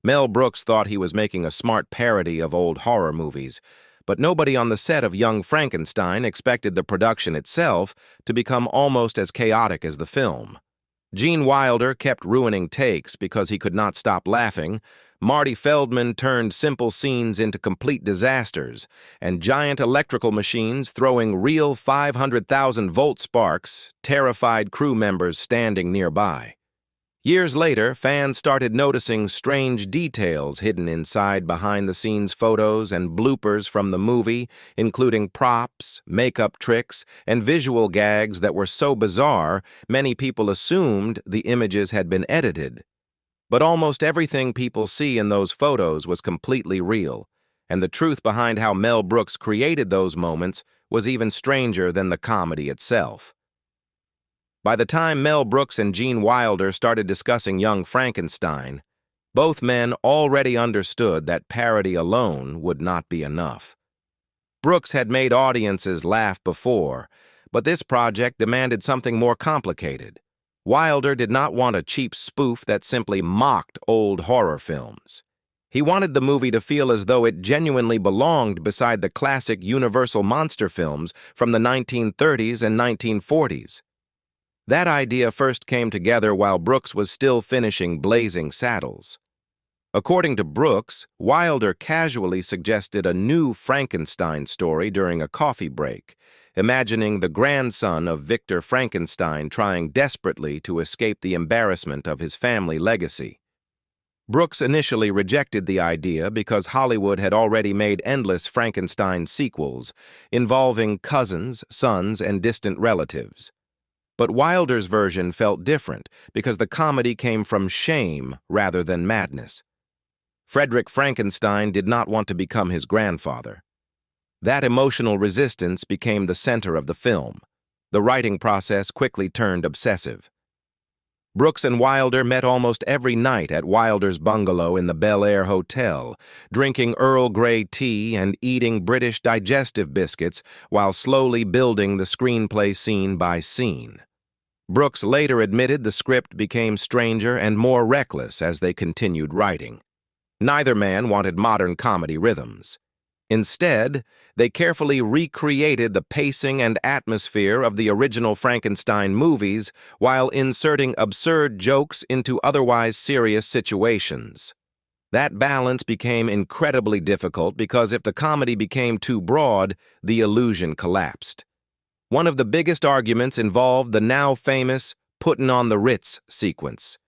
Mel Brooks thought he was making a smart parody of old horror movies, but nobody on the set of Young Frankenstein expected the production itself to become almost as chaotic as the film. Gene Wilder kept ruining takes because he could not stop laughing, Marty Feldman turned simple scenes into complete disasters, and giant electrical machines throwing real 500,000-volt sparks terrified crew members standing nearby. Years later, fans started noticing strange details hidden inside behind-the-scenes photos and bloopers from the movie, including props, makeup tricks, and visual gags that were so bizarre many people assumed the images had been edited. But almost everything people see in those photos was completely real, and the truth behind how Mel Brooks created those moments was even stranger than the comedy itself. By the time Mel Brooks and Gene Wilder started discussing Young Frankenstein, both men already understood that parody alone would not be enough. Brooks had made audiences laugh before, but this project demanded something more complicated. Wilder did not want a cheap spoof that simply mocked old horror films. He wanted the movie to feel as though it genuinely belonged beside the classic Universal monster films from the 1930s and 1940s. That idea first came together while Brooks was still finishing Blazing Saddles. According to Brooks, Wilder casually suggested a new Frankenstein story during a coffee break, imagining the grandson of Victor Frankenstein trying desperately to escape the embarrassment of his family legacy. Brooks initially rejected the idea because Hollywood had already made endless Frankenstein sequels, involving cousins, sons, and distant relatives. But Wilder's version felt different because the comedy came from shame rather than madness. Frederick Frankenstein did not want to become his grandfather. That emotional resistance became the center of the film. The writing process quickly turned obsessive. Brooks and Wilder met almost every night at Wilder's bungalow in the Bel Air Hotel, drinking Earl Grey tea and eating British digestive biscuits while slowly building the screenplay scene by scene. Brooks later admitted the script became stranger and more reckless as they continued writing. Neither man wanted modern comedy rhythms. Instead, they carefully recreated the pacing and atmosphere of the original Frankenstein movies while inserting absurd jokes into otherwise serious situations. That balance became incredibly difficult because if the comedy became too broad, the illusion collapsed. One of the biggest arguments involved the now famous "Puttin' on the Ritz" sequence.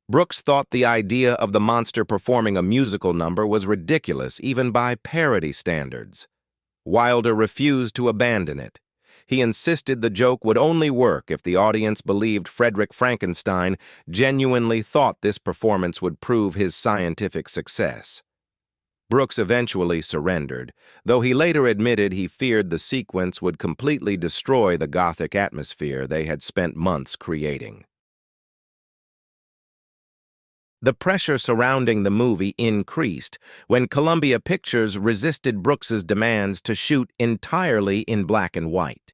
Brooks thought the idea of the monster performing a musical number was ridiculous even by parody standards. Wilder refused to abandon it. He insisted the joke would only work if the audience believed Frederick Frankenstein genuinely thought this performance would prove his scientific success. Brooks eventually surrendered, though he later admitted he feared the sequence would completely destroy the gothic atmosphere they had spent months creating. The pressure surrounding the movie increased when Columbia Pictures resisted Brooks's demands to shoot entirely in black and white.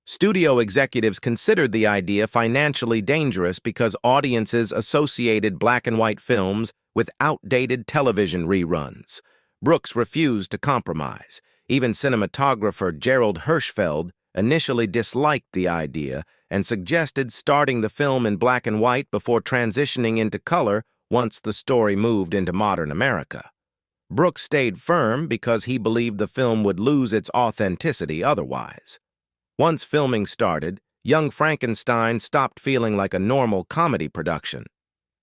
Studio executives considered the idea financially dangerous because audiences associated black and white films with outdated television reruns. Brooks refused to compromise. Even cinematographer Gerald Hirschfeld initially disliked the idea and suggested starting the film in black and white before transitioning into color once the story moved into modern America. Brooks stayed firm because he believed the film would lose its authenticity otherwise. Once filming started, Young Frankenstein stopped feeling like a normal comedy production.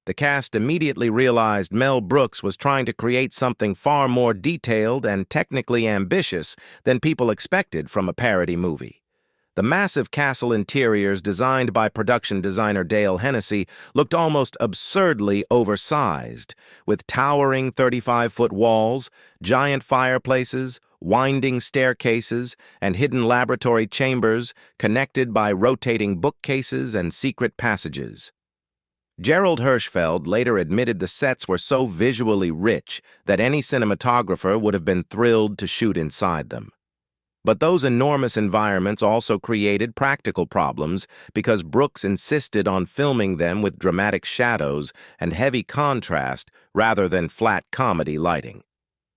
The cast immediately realized Mel Brooks was trying to create something far more detailed and technically ambitious than people expected from a parody movie. The massive castle interiors designed by production designer Dale Hennessy looked almost absurdly oversized, with towering 35-foot walls, giant fireplaces, winding staircases, and hidden laboratory chambers connected by rotating bookcases and secret passages. Gerald Hirschfeld later admitted the sets were so visually rich that any cinematographer would have been thrilled to shoot inside them. But those enormous environments also created practical problems because Brooks insisted on filming them with dramatic shadows and heavy contrast rather than flat comedy lighting.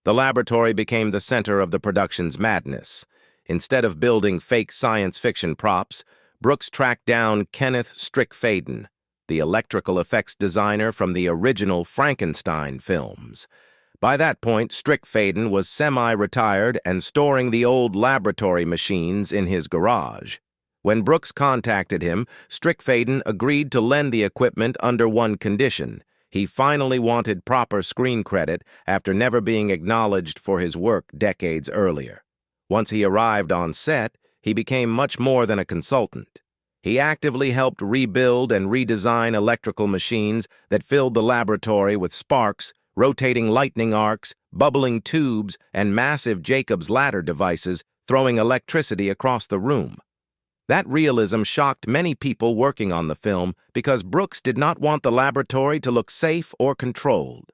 The laboratory became the center of the production's madness. Instead of building fake science fiction props, Brooks tracked down Kenneth Strickfaden, the electrical effects designer from the original Frankenstein films. By that point, Strickfaden was semi-retired and storing the old laboratory machines in his garage. When Brooks contacted him, Strickfaden agreed to lend the equipment under one condition. He finally wanted proper screen credit after never being acknowledged for his work decades earlier. Once he arrived on set, he became much more than a consultant. He actively helped rebuild and redesign electrical machines that filled the laboratory with sparks, rotating lightning arcs, bubbling tubes, and massive Jacob's ladder devices throwing electricity across the room. That realism shocked many people working on the film because Brooks did not want the laboratory to look safe or controlled.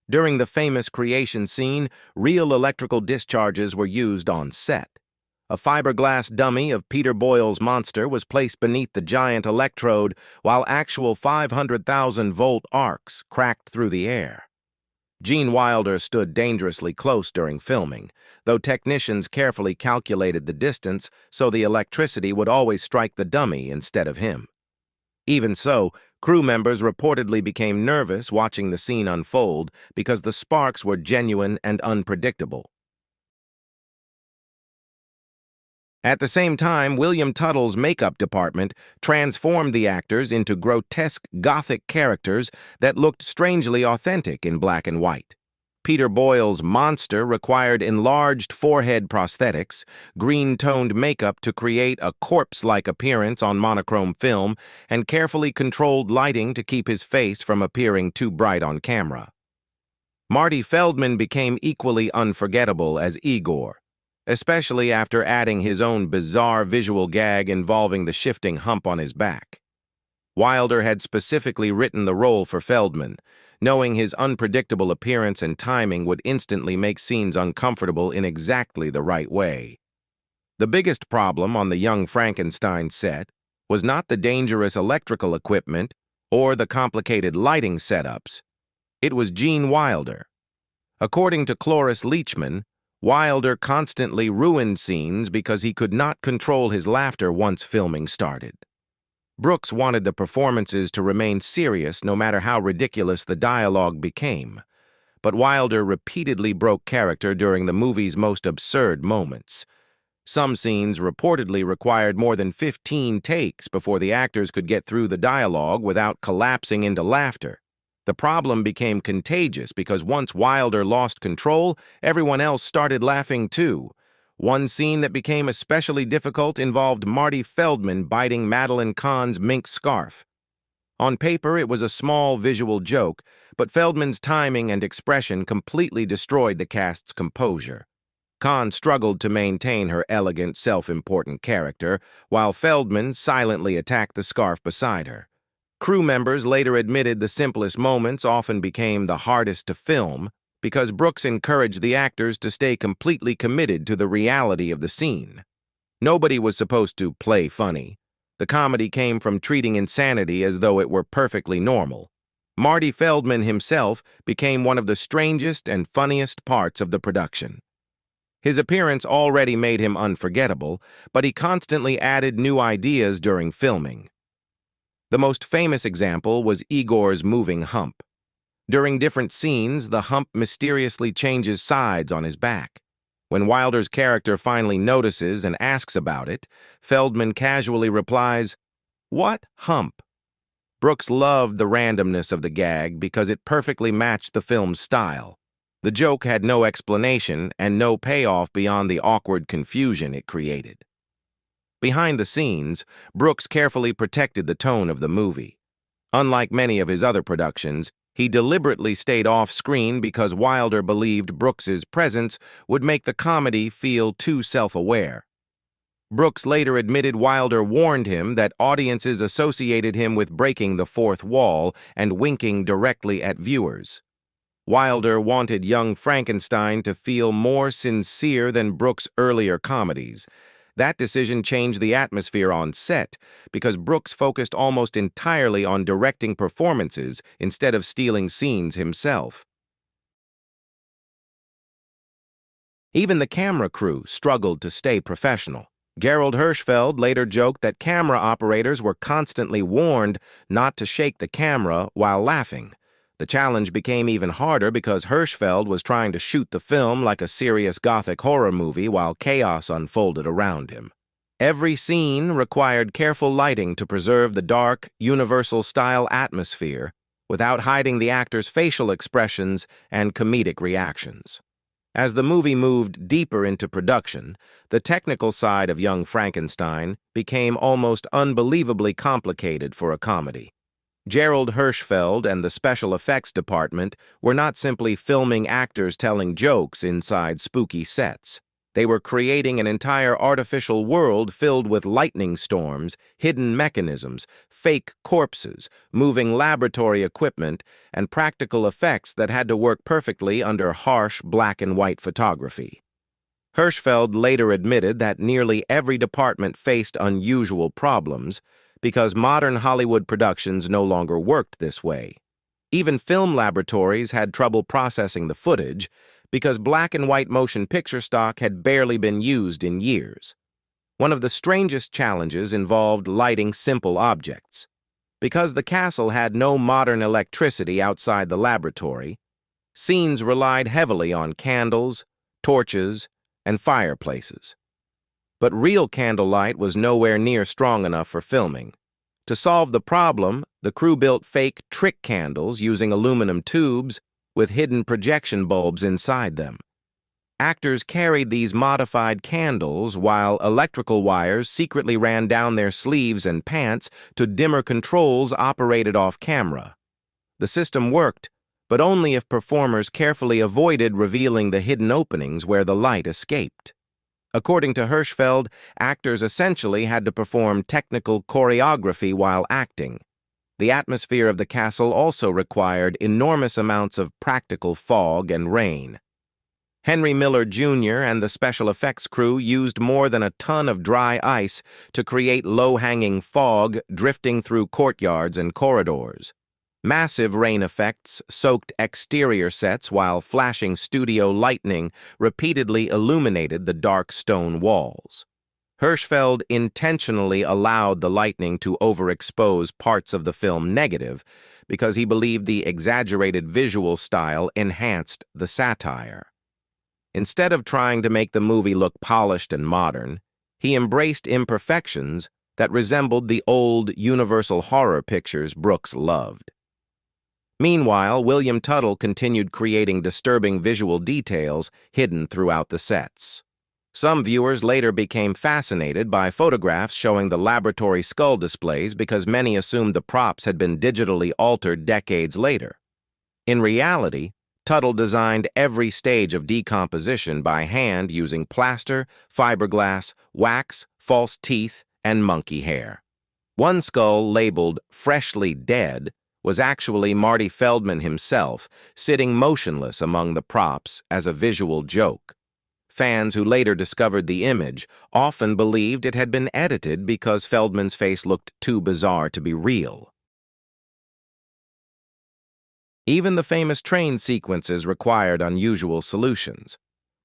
During the famous creation scene, real electrical discharges were used on set. A fiberglass dummy of Peter Boyle's monster was placed beneath the giant electrode while actual 500,000-volt arcs cracked through the air. Gene Wilder stood dangerously close during filming, though technicians carefully calculated the distance so the electricity would always strike the dummy instead of him. Even so, crew members reportedly became nervous watching the scene unfold because the sparks were genuine and unpredictable. At the same time, William Tuttle's makeup department transformed the actors into grotesque Gothic characters that looked strangely authentic in black and white. Peter Boyle's monster required enlarged forehead prosthetics, green-toned makeup to create a corpse-like appearance on monochrome film, and carefully controlled lighting to keep his face from appearing too bright on camera. Marty Feldman became equally unforgettable as Igor, especially after adding his own bizarre visual gag involving the shifting hump on his back. Wilder had specifically written the role for Feldman, knowing his unpredictable appearance and timing would instantly make scenes uncomfortable in exactly the right way. The biggest problem on the Young Frankenstein set was not the dangerous electrical equipment or the complicated lighting setups. It was Gene Wilder. According to Cloris Leachman, Wilder constantly ruined scenes because he could not control his laughter once filming started. Brooks wanted the performances to remain serious no matter how ridiculous the dialogue became, but Wilder repeatedly broke character during the movie's most absurd moments. Some scenes reportedly required more than 15 takes before the actors could get through the dialogue without collapsing into laughter. The problem became contagious because once Wilder lost control, everyone else started laughing too. One scene that became especially difficult involved Marty Feldman biting Madeline Kahn's mink scarf. On paper, it was a small visual joke, but Feldman's timing and expression completely destroyed the cast's composure. Kahn struggled to maintain her elegant, self-important character, while Feldman silently attacked the scarf beside her. Crew members later admitted the simplest moments often became the hardest to film because Brooks encouraged the actors to stay completely committed to the reality of the scene. Nobody was supposed to play funny. The comedy came from treating insanity as though it were perfectly normal. Marty Feldman himself became one of the strangest and funniest parts of the production. His appearance already made him unforgettable, but he constantly added new ideas during filming. The most famous example was Igor's moving hump. During different scenes, the hump mysteriously changes sides on his back. When Wilder's character finally notices and asks about it, Feldman casually replies, "What hump?" Brooks loved the randomness of the gag because it perfectly matched the film's style. The joke had no explanation and no payoff beyond the awkward confusion it created. Behind the scenes, Brooks carefully protected the tone of the movie. Unlike many of his other productions, he deliberately stayed off-screen because Wilder believed Brooks's presence would make the comedy feel too self-aware. Brooks later admitted Wilder warned him that audiences associated him with breaking the fourth wall and winking directly at viewers. Wilder wanted young Frankenstein to feel more sincere than Brooks' earlier comedies. That decision changed the atmosphere on set because Brooks focused almost entirely on directing performances instead of stealing scenes himself. Even the camera crew struggled to stay professional. Gerald Hirschfeld later joked that camera operators were constantly warned not to shake the camera while laughing. The challenge became even harder because Hirschfeld was trying to shoot the film like a serious gothic horror movie while chaos unfolded around him. Every scene required careful lighting to preserve the dark, Universal-style atmosphere without hiding the actors' facial expressions and comedic reactions. As the movie moved deeper into production, the technical side of Young Frankenstein became almost unbelievably complicated for a comedy. Gerald Hirschfeld and the special effects department were not simply filming actors telling jokes inside spooky sets. They were creating an entire artificial world filled with lightning storms, hidden mechanisms, fake corpses, moving laboratory equipment, and practical effects that had to work perfectly under harsh black-and-white photography. Hirschfeld later admitted that nearly every department faced unusual problems because modern Hollywood productions no longer worked this way. Even film laboratories had trouble processing the footage because black and white motion picture stock had barely been used in years. One of the strangest challenges involved lighting simple objects. Because the castle had no modern electricity outside the laboratory, scenes relied heavily on candles, torches, and fireplaces. But real candlelight was nowhere near strong enough for filming. To solve the problem, the crew built fake trick candles using aluminum tubes with hidden projection bulbs inside them. Actors carried these modified candles while electrical wires secretly ran down their sleeves and pants to dimmer controls operated off camera. The system worked, but only if performers carefully avoided revealing the hidden openings where the light escaped. According to Hirschfeld, actors essentially had to perform technical choreography while acting. The atmosphere of the castle also required enormous amounts of practical fog and rain. Henry Miller Jr. and the special effects crew used more than a ton of dry ice to create low-hanging fog drifting through courtyards and corridors. Massive rain effects soaked exterior sets while flashing studio lightning repeatedly illuminated the dark stone walls. Hirschfeld intentionally allowed the lightning to overexpose parts of the film negative because he believed the exaggerated visual style enhanced the satire. Instead of trying to make the movie look polished and modern, he embraced imperfections that resembled the old Universal horror pictures Brooks loved. Meanwhile, William Tuttle continued creating disturbing visual details hidden throughout the sets. Some viewers later became fascinated by photographs showing the laboratory skull displays because many assumed the props had been digitally altered decades later. In reality, Tuttle designed every stage of decomposition by hand using plaster, fiberglass, wax, false teeth, and monkey hair. One skull labeled "freshly dead" was actually Marty Feldman himself, sitting motionless among the props as a visual joke. Fans who later discovered the image often believed it had been edited because Feldman's face looked too bizarre to be real. Even the famous train sequences required unusual solutions.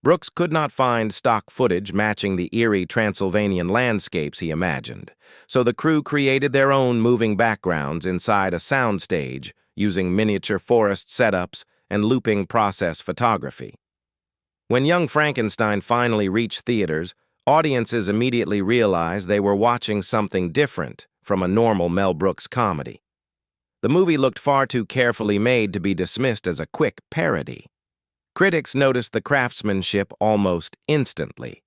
Brooks could not find stock footage matching the eerie Transylvanian landscapes he imagined, so the crew created their own moving backgrounds inside a soundstage using miniature forest setups and looping process photography. When Young Frankenstein finally reached theaters, audiences immediately realized they were watching something different from a normal Mel Brooks comedy. The movie looked far too carefully made to be dismissed as a quick parody. Critics noticed the craftsmanship almost instantly.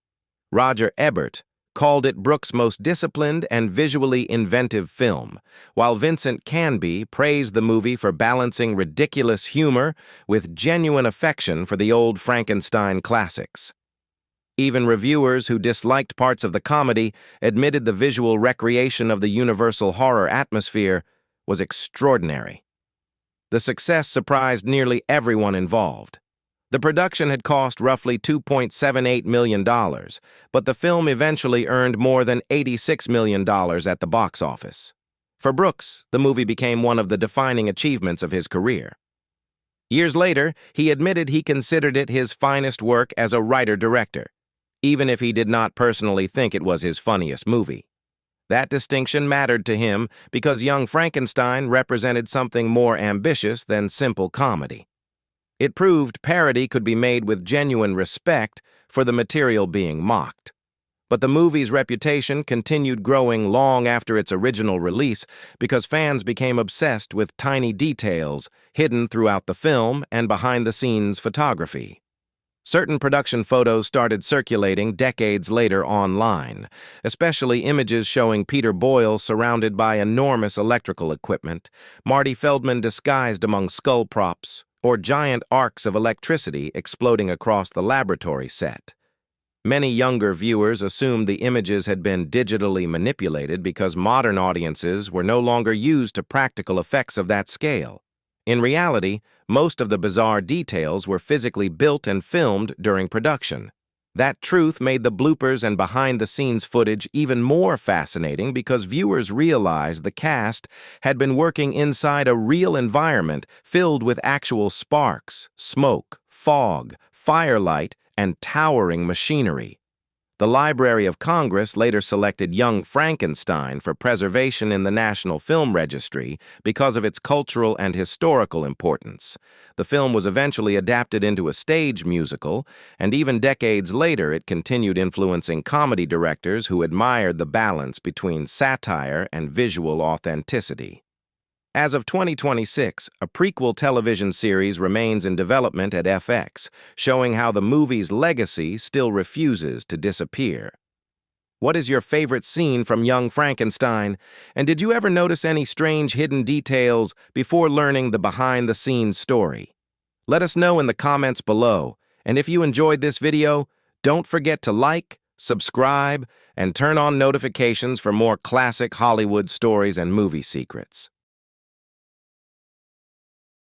Roger Ebert called it Brooks' most disciplined and visually inventive film, while Vincent Canby praised the movie for balancing ridiculous humor with genuine affection for the old Frankenstein classics. Even reviewers who disliked parts of the comedy admitted the visual recreation of the Universal horror atmosphere was extraordinary. The success surprised nearly everyone involved. The production had cost roughly $2.78 million, but the film eventually earned more than $86 million at the box office. For Brooks, the movie became one of the defining achievements of his career. Years later, he admitted he considered it his finest work as a writer-director, even if he did not personally think it was his funniest movie. That distinction mattered to him because Young Frankenstein represented something more ambitious than simple comedy. It proved parody could be made with genuine respect for the material being mocked. But the movie's reputation continued growing long after its original release because fans became obsessed with tiny details hidden throughout the film and behind-the-scenes photography. Certain production photos started circulating decades later online, especially images showing Peter Boyle surrounded by enormous electrical equipment, Marty Feldman disguised among skull props, or giant arcs of electricity exploding across the laboratory set. Many younger viewers assumed the images had been digitally manipulated because modern audiences were no longer used to practical effects of that scale. In reality, most of the bizarre details were physically built and filmed during production. That truth made the bloopers and behind-the-scenes footage even more fascinating because viewers realized the cast had been working inside a real environment filled with actual sparks, smoke, fog, firelight, and towering machinery. The Library of Congress later selected Young Frankenstein for preservation in the National Film Registry because of its cultural and historical importance. The film was eventually adapted into a stage musical, and even decades later it continued influencing comedy directors who admired the balance between satire and visual authenticity. As of 2026, a prequel television series remains in development at FX, showing how the movie's legacy still refuses to disappear. What is your favorite scene from Young Frankenstein? And did you ever notice any strange hidden details before learning the behind-the-scenes story? Let us know in the comments below. And if you enjoyed this video, don't forget to like, subscribe, and turn on notifications for more classic Hollywood stories and movie secrets.